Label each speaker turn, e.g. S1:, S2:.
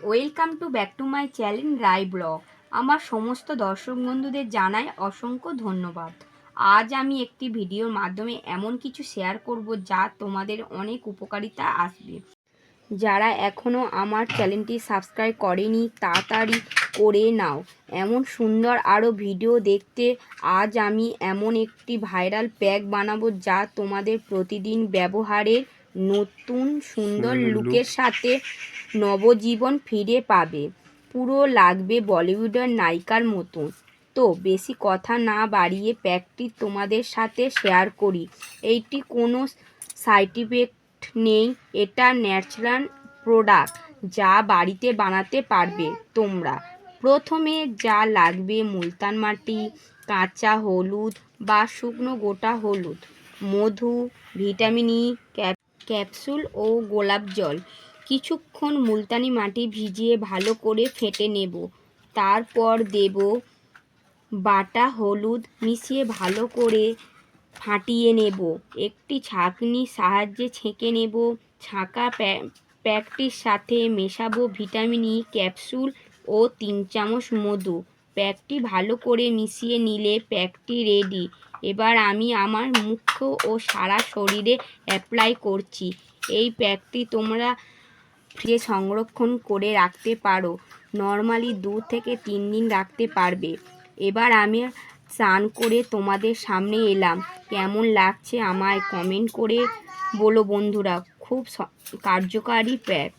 S1: Welcome to back to my channel Roy vlog. আমার সমস্ত দর্শক বন্ধুদের জানাই অসংখ্য ধন্যবাদ। আজ আমি একটি ভিডিওর মাধ্যমে এমন কিছু শেয়ার করব যা তোমাদের অনেক উপকারিতা আসবে। যারা এখনও আমার চ্যানেলটি সাবস্ক্রাইব করেনি তাড়াতাড়ি করে নাও। এমন সুন্দর আরও ভিডিও দেখতে আজ আমি এমন একটি ভাইরাল প্যাক বানাবো যা তোমাদের প্রতিদিন ব্যবহারের নতুন সুন্দর লুকের সাথে নবজীবন ফিরে পাবে। পুরো লাগবে বলিউডের নায়িকার মতন। তো বেশি কথা না বাড়িয়ে প্যাকটি তোমাদের সাথে শেয়ার করি। এইটি কোনো সাইড ইফেক্ট নেই, এটা ন্যাচারাল প্রোডাক্ট যা বাড়িতে বানাতে পারবে তোমরা। প্রথমে যা লাগবে মুলতান মাটি, কাঁচা হলুদ বা শুকনো গোটা হলুদ, মধু, ভিটামিন ই ক্যাপসুল ও গোলাপ জল। কিছুক্ষণ মুলতানি মাটি ভিজিয়ে ভালো করে ফেটে নেব। তারপর দেব বাটা হলুদ, মিশিয়ে ভালো করে ফাটিয়ে নেব। একটি ছাঁকনির সাহায্যে ছেঁকে নেব। ছাঁকা প্যাকটির সাথে মেশাবো ভিটামিন ই ক্যাপসুল ও 3 চামচ মধু। প্যাকটি ভালো করে মিশিয়ে নিলে প্যাকটি রেডি। এবার আমি আমার মুখ ও সারা শরীরে অ্যাপ্লাই করছি। এই প্যাকটি তোমরা ফ্রিজে সংরক্ষণ করে রাখতে পারো। নর্মালি 2 থেকে 3 দিন রাখতে পারবে। এবার আমি স্নান করে তোমাদের সামনে এলাম। কেমন লাগছে আমায় কমেন্ট করে বলো বন্ধুরা। খুব কার্যকারী প্যাক।